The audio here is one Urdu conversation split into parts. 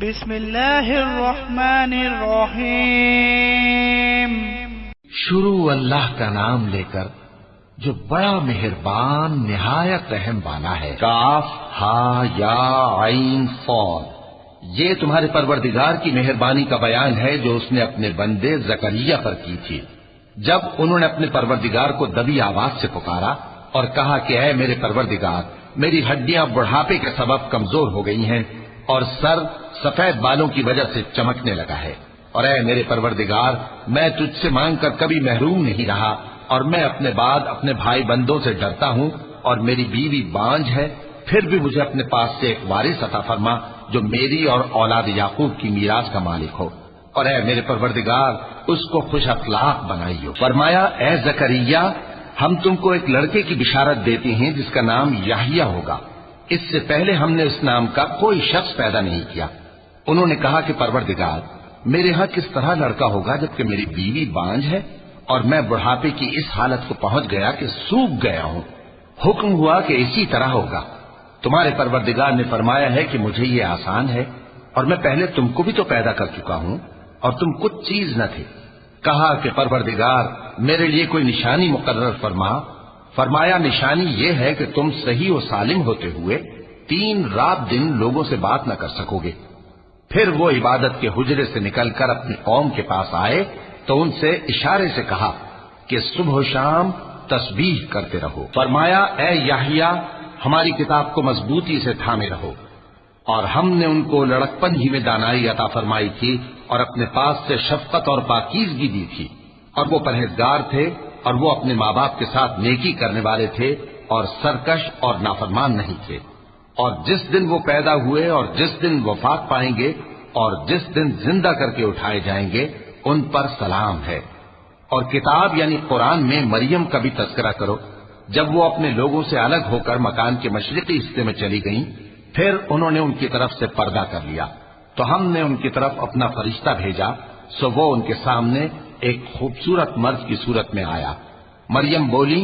بسم اللہ الرحمن الرحیم۔ شروع اللہ کا نام لے کر جو بڑا مہربان نہایت رحم والا ہے۔ کاف ہا یا عین صاد، یہ تمہارے پروردگار کی مہربانی کا بیان ہے جو اس نے اپنے بندے زکریا پر کی تھی جب انہوں نے اپنے پروردگار کو دبی آواز سے پکارا اور کہا کہ اے میرے پروردگار، میری ہڈیاں بڑھاپے کے سبب کمزور ہو گئی ہیں اور سر سفید بالوں کی وجہ سے چمکنے لگا ہے، اور اے میرے پروردگار، میں تجھ سے مانگ کر کبھی محروم نہیں رہا، اور میں اپنے بعد اپنے بھائی بندوں سے ڈرتا ہوں، اور میری بیوی بانجھ ہے، پھر بھی مجھے اپنے پاس سے ایک وارث عطا فرما جو میری اور اولاد یعقوب کی میراث کا مالک ہو، اور اے میرے پروردگار، اس کو خوش اخلاق بنائیو۔ فرمایا اے زکریا، ہم تم کو ایک لڑکے کی بشارت دیتے ہیں جس کا نام یحییٰ ہوگا، اس سے پہلے ہم نے اس نام کا کوئی شخص پیدا نہیں کیا۔ انہوں نے کہا کہ پروردگار، میرے ہاں کس طرح لڑکا ہوگا جبکہ میری بیوی بانجھ ہے اور میں بڑھاپے کی اس حالت کو پہنچ گیا کہ سوکھ گیا ہوں۔ حکم ہوا کہ اسی طرح ہوگا۔ تمہارے پروردگار نے فرمایا ہے کہ مجھے یہ آسان ہے، اور میں پہلے تم کو بھی تو پیدا کر چکا ہوں اور تم کچھ چیز نہ تھے۔ کہا کہ پروردگار، میرے لیے کوئی نشانی مقرر فرما۔ فرمایا نشانی یہ ہے کہ تم صحیح و سالم ہوتے ہوئے 3 رات دن لوگوں سے بات نہ کر سکو گے۔ پھر وہ عبادت کے حجرے سے نکل کر اپنی قوم کے پاس آئے تو ان سے اشارے سے کہا کہ صبح و شام تسبیح کرتے رہو۔ فرمایا اے یحییٰ، ہماری کتاب کو مضبوطی سے تھامے رہو، اور ہم نے ان کو لڑکپن ہی میں دانائی عطا فرمائی تھی اور اپنے پاس سے شفقت اور پاکیزگی دی تھی، اور وہ پرہیزگار تھے اور وہ اپنے ماں باپ کے ساتھ نیکی کرنے والے تھے اور سرکش اور نافرمان نہیں تھے۔ اور جس دن وہ پیدا ہوئے اور جس دن وفات پائیں گے اور جس دن زندہ کر کے اٹھائے جائیں گے ان پر سلام ہے۔ اور کتاب یعنی قرآن میں مریم کا بھی تذکرہ کرو، جب وہ اپنے لوگوں سے الگ ہو کر مکان کے مشرقی حصے میں چلی گئیں، پھر انہوں نے ان کی طرف سے پردہ کر لیا تو ہم نے ان کی طرف اپنا فرشتہ بھیجا، سو وہ ان کے سامنے ایک خوبصورت مرد کی صورت میں آیا۔ مریم بولی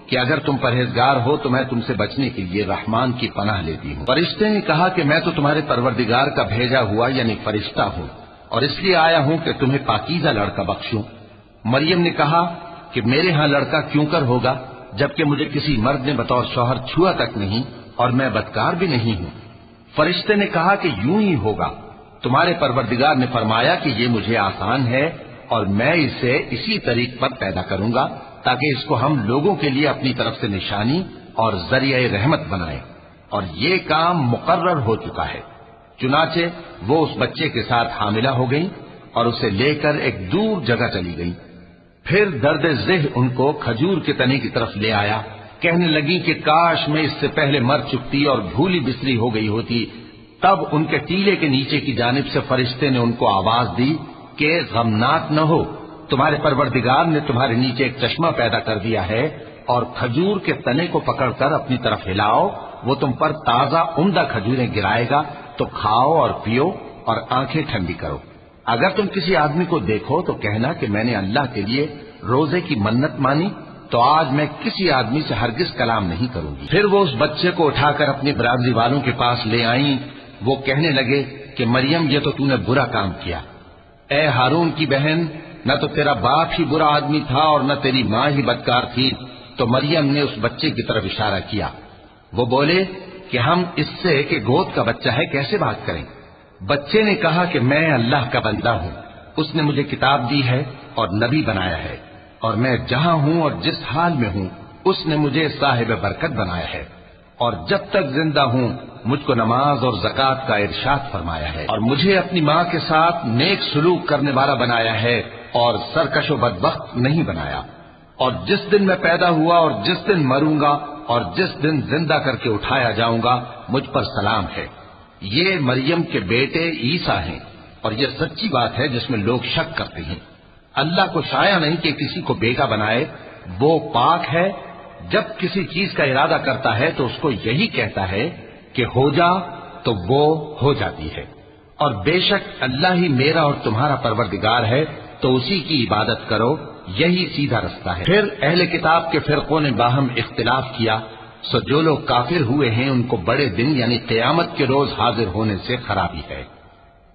کہ اگر تم پرہیزگار ہو تو میں تم سے بچنے کے لیے رحمان کی پناہ لیتی ہوں۔ فرشتے نے کہا کہ میں تو تمہارے پروردگار کا بھیجا ہوا یعنی فرشتہ ہوں، اور اس لیے آیا ہوں کہ تمہیں پاکیزہ لڑکا بخشوں۔ مریم نے کہا کہ میرے ہاں لڑکا کیوں کر ہوگا جبکہ مجھے کسی مرد نے بطور شوہر چھوا تک نہیں اور میں بدکار بھی نہیں ہوں۔ فرشتے نے کہا کہ یوں ہی ہوگا۔ تمہارے پروردگار نے فرمایا کہ یہ مجھے آسان ہے اور میں اسے اسی طریق پر پیدا کروں گا تاکہ اس کو ہم لوگوں کے لیے اپنی طرف سے نشانی اور ذریعہ رحمت بنائیں، اور یہ کام مقرر ہو چکا ہے۔ چنانچہ وہ اس بچے کے ساتھ حاملہ ہو گئی اور اسے لے کر ایک دور جگہ چلی گئی۔ پھر درد ذہ ان کو کھجور کے تنے کی طرف لے آیا، کہنے لگی کہ کاش میں اس سے پہلے مر چکتی اور بھولی بسری ہو گئی ہوتی۔ تب ان کے ٹیلے کے نیچے کی جانب سے فرشتے نے ان کو آواز دی کہ غمناک نہ ہو، تمہارے پروردگار نے تمہارے نیچے ایک چشمہ پیدا کر دیا ہے، اور کھجور کے تنے کو پکڑ کر اپنی طرف ہلاؤ، وہ تم پر تازہ عمدہ کھجوریں گرائے گا، تو کھاؤ اور پیو اور آنکھیں ٹھنڈی کرو۔ اگر تم کسی آدمی کو دیکھو تو کہنا کہ میں نے اللہ کے لیے روزے کی منت مانی، تو آج میں کسی آدمی سے ہرگز کلام نہیں کروں گی۔ پھر وہ اس بچے کو اٹھا کر اپنی برادری والوں کے پاس لے آئیں۔ وہ کہنے لگے کہ مریم، یہ تو نے برا کام کیا۔ اے ہارون کی بہن، نہ تو تیرا باپ ہی برا آدمی تھا اور نہ تیری ماں ہی بدکار تھی۔ تو مریم نے اس بچے کی طرف اشارہ کیا۔ وہ بولے کہ ہم اس سے کہ گود کا بچہ ہے کیسے بات کریں؟ بچے نے کہا کہ میں اللہ کا بندہ ہوں، اس نے مجھے کتاب دی ہے اور نبی بنایا ہے، اور میں جہاں ہوں اور جس حال میں ہوں اس نے مجھے صاحب برکت بنایا ہے، اور جب تک زندہ ہوں مجھ کو نماز اور زکوٰۃ کا ارشاد فرمایا ہے، اور مجھے اپنی ماں کے ساتھ نیک سلوک کرنے والا بنایا ہے اور سرکش و بدبخت نہیں بنایا، اور جس دن میں پیدا ہوا اور جس دن مروں گا اور جس دن زندہ کر کے اٹھایا جاؤں گا مجھ پر سلام ہے۔ یہ مریم کے بیٹے عیسیٰ ہیں، اور یہ سچی بات ہے جس میں لوگ شک کرتے ہیں۔ اللہ کو شایع نہیں کہ کسی کو بیٹا بنائے، وہ پاک ہے، جب کسی چیز کا ارادہ کرتا ہے تو اس کو یہی کہتا ہے کہ ہو جا تو وہ ہو جاتی ہے، اور بے شک اللہ ہی میرا اور تمہارا پروردگار ہے، تو اسی کی عبادت کرو، یہی سیدھا رستہ ہے۔ پھر اہل کتاب کے فرقوں نے باہم اختلاف کیا، سو جو لوگ کافر ہوئے ہیں ان کو بڑے دن یعنی قیامت کے روز حاضر ہونے سے خرابی ہے۔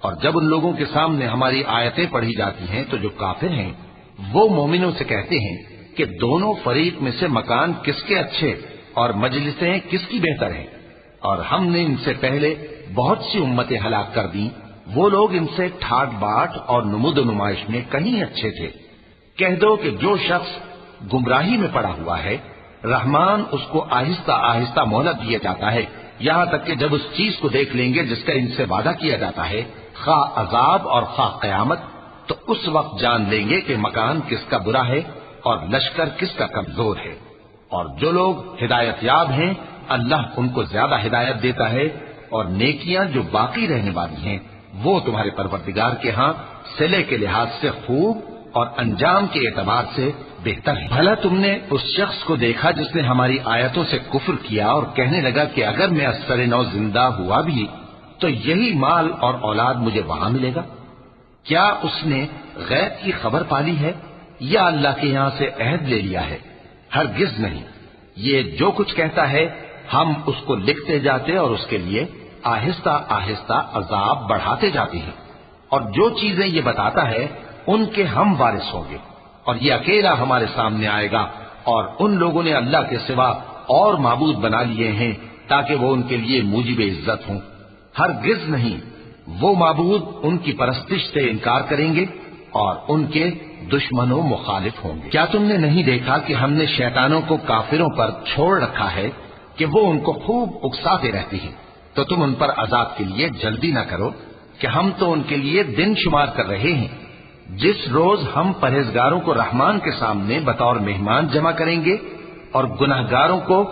اور جب ان لوگوں کے سامنے ہماری آیتیں پڑھی جاتی ہیں تو جو کافر ہیں وہ مومنوں سے کہتے ہیں کہ دونوں فریق میں سے مکان کس کے اچھے اور مجلسیں کس کی بہتر ہیں، اور ہم نے ان سے پہلے بہت سی امتیں ہلاک کر دیں، وہ لوگ ان سے ٹھاٹ باٹ اور نمود و نمائش میں کہیں اچھے تھے۔ کہہ دو کہ جو شخص گمراہی میں پڑا ہوا ہے رحمان اس کو آہستہ آہستہ مہلت دیا جاتا ہے، یہاں تک کہ جب اس چیز کو دیکھ لیں گے جس کا ان سے وعدہ کیا جاتا ہے، خواہ عذاب اور خواہ قیامت، تو اس وقت جان لیں گے کہ مکان کس کا برا ہے اور لشکر کس کا کمزور ہے۔ اور جو لوگ ہدایت یاب ہیں اللہ ان کو زیادہ ہدایت دیتا ہے، اور نیکیاں جو باقی رہنے والی ہیں وہ تمہارے پروردگار کے ہاں صلے کے لحاظ سے خوب اور انجام کے اعتبار سے بہتر ہے۔ بھلا تم نے اس شخص کو دیکھا جس نے ہماری آیتوں سے کفر کیا اور کہنے لگا کہ اگر میں ازسر نو زندہ ہوا بھی تو یہی مال اور اولاد مجھے وہاں ملے گا؟ کیا اس نے غیب کی خبر پالی ہے یا اللہ کے یہاں سے عہد لے لیا ہے؟ ہرگز نہیں، یہ جو کچھ کہتا ہے ہم اس کو لکھتے جاتے اور اس کے لیے آہستہ آہستہ عذاب بڑھاتے جاتے ہیں، اور جو چیزیں یہ بتاتا ہے ان کے ہم وارث ہوں گے، اور یہ اکیلا ہمارے سامنے آئے گا، اور ان لوگوں نے اللہ کے سوا اور معبود بنا لیے ہیں تاکہ وہ ان کے لیے موجب عزت ہوں۔ ہرگز نہیں، وہ معبود ان کی پرستش سے انکار کریں گے اور ان کے دشمنوں مخالف ہوں گے۔ کیا تم نے نہیں دیکھا کہ ہم نے شیطانوں کو کافروں پر چھوڑ رکھا ہے کہ وہ ان کو خوب اکساتے رہتی ہیں؟ تو تم ان پر عذاب کے لیے جلدی نہ کرو کہ ہم تو ان کے لیے دن شمار کر رہے ہیں، جس روز ہم پرہیزگاروں کو رحمان کے سامنے بطور مہمان جمع کریں گے اور گناہگاروں کو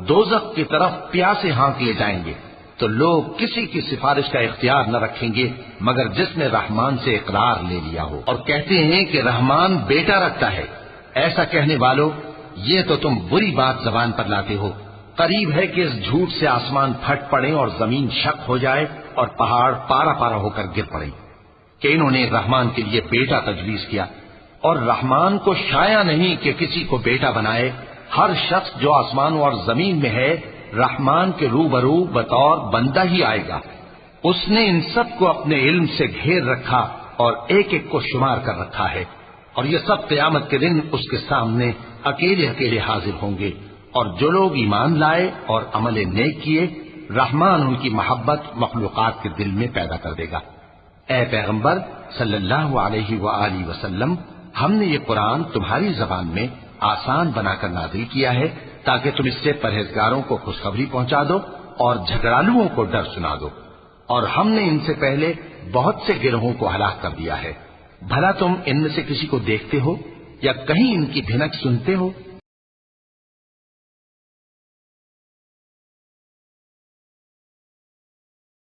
دوزخ کی طرف پیاسے ہانک لے جائیں گے، تو لوگ کسی کی سفارش کا اختیار نہ رکھیں گے مگر جس نے رحمان سے اقرار لے لیا ہو، اور کہتے ہیں کہ رحمان بیٹا رکھتا ہے۔ ایسا کہنے والوں، یہ تو تم بری بات زبان پر لاتے ہو۔ قریب ہے کہ اس جھوٹ سے آسمان پھٹ پڑے اور زمین شق ہو جائے اور پہاڑ پارا پارا ہو کر گر پڑے کہ انہوں نے رحمان کے لیے بیٹا تجویز کیا، اور رحمان کو شایع نہیں کہ کسی کو بیٹا بنائے۔ ہر شخص جو آسمانوں اور زمین میں ہے رحمان کے روبرو بطور بندہ ہی آئے گا۔ اس نے ان سب کو اپنے علم سے گھیر رکھا اور ایک ایک کو شمار کر رکھا ہے، اور یہ سب قیامت کے دن اس کے سامنے اکیلے اکیلے حاضر ہوں گے۔ اور جو لوگ ایمان لائے اور عمل نیک کیے رحمان ان کی محبت مخلوقات کے دل میں پیدا کر دے گا۔ اے پیغمبر صلی اللہ علیہ وآلہ وسلم، ہم نے یہ قرآن تمہاری زبان میں آسان بنا کر نازل کیا ہے تاکہ تم اس سے پرہیزگاروں کو خوشخبری پہنچا دو اور جھگڑالوؤں کو ڈر سنا دو، اور ہم نے ان سے پہلے بہت سے گروہوں کو ہلاک کر دیا ہے۔ بھلا تم ان میں سے کسی کو دیکھتے ہو یا کہیں ان کی بھنک سنتے ہو؟